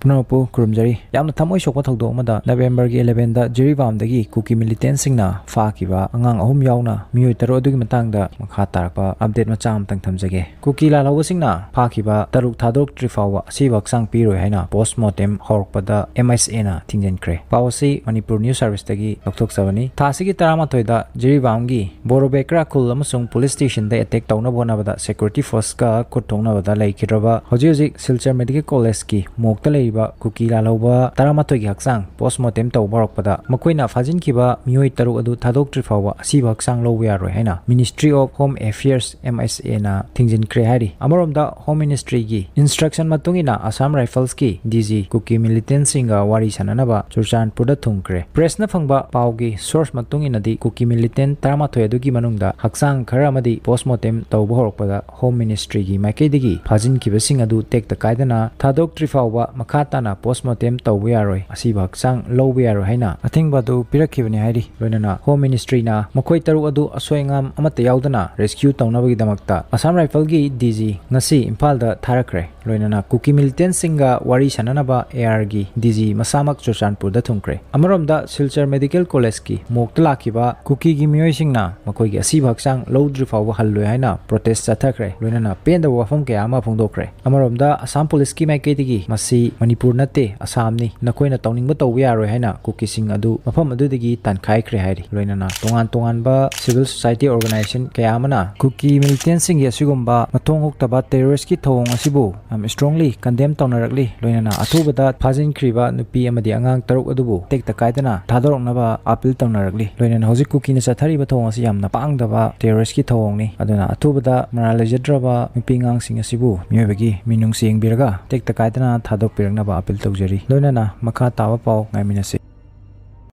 Punapu Kurumjari, Yam Tamoy Shokotogomada, November 11, Jirivamdagi, Kuki Militansingna, Fakiva, Angang Home Yauna, Mutero Dugimatanga, Makatarpa, Update Macham Tangtamzage. Kuki La Lawasingna, Pakiva, Taruk Thadoktrabadi, Asiba Hakchang Piroi Postmortem Horpada, MHA Tingjenkre. Pawasi, Manipur News Service Tagi, Thadoktrabani, Tasi Taramatoida, Jirivamgi, Borobekra Kulamusung Police Station, they attack Taunabonavada, Security Force Ka, Kotonavada, Lake Kirova, Hojizik, Silcher Medical College Ki, Moktaleba, Kuki Laloba, Taramatogi Hakchang, Postmortem to Borokpada, Makoina Fajinkhiba, Mioi Taru Adu Thadoktrabadi, Asiba Hakchang Lowia Rohena, Ministry of Home Affairs MHA na Tingjenkre Hari. Amoromda Home Ministry Gi, Instruction Matungina, Assam Rifles Ki, DG Kuki Militant Singa, wari sananba, Churchan Puda Thungkre. Press na Fangba, Paugi, Source Matungina di Kuki Militant Taramatoedugi Manungda, Hakchang Karamadi, Postmortem to Borokpada, Home Ministry Gi, Makedigi, Fajinkhiba Singadu, take the Kaidana, Thadoktrabadi, Makatana, Postmortem to Wearoi, Asiba Hakchang, Low Wearo Haina. I think Badu Pirakivani Hari, Lunana, Home Ministry na, Makoi Taru Adu, Asoingam, Amate Yaudana, Rescue Taunabagi Damakta, Assam Rifle Gi, DG, Nasi, Impalda, Tarakre, Lunana, Kuki Militant Singa, wari sananba, AR Gi, DG, Masamak Churchan Puda Thungkre. Amoromda, Silcher Medical College Ki, Moktalakiba, Kuki Gi Mioi Singna, Makoi Asiba Hakchang, Low Drifawa Halluina, Protest Satakre, Lunana, Pen the Wafum Kayama Pungdokre. Amoromda, Assam Police Ki Makedigi, Masi, Manipur Nate, Assamni, Nakoina Towning Buto Wearo Haina, Kuki Sing Adu, Mafam Adudigi, Tankai Krehari, Lunana, Tongan Ba, Civil Society Organization Kayamana, Kuki Militant Sing Yasugumba, Matong Hoktaba Terrorist Ki Tong Asibu, strongly condemned Tonarakli, Lunana, Atubada, Fajinkhiba, Nupi Amadi Angang Taruk Adubu, take the Kaidana, Thadoktrabadi, Apil Tonarakli, Lunana Hosi Kuki Nisatari Batong Siam Napang Dava, Terrorist Ki Tongni, Aduna Atubada, Maralajadraba, Nupingang Sing Asibu, Mubagi, Minung Sing Birga, take the Kaidana, Thadok Pirnaba Apil Togeri, Lunana, Makata Pau, Naminasi.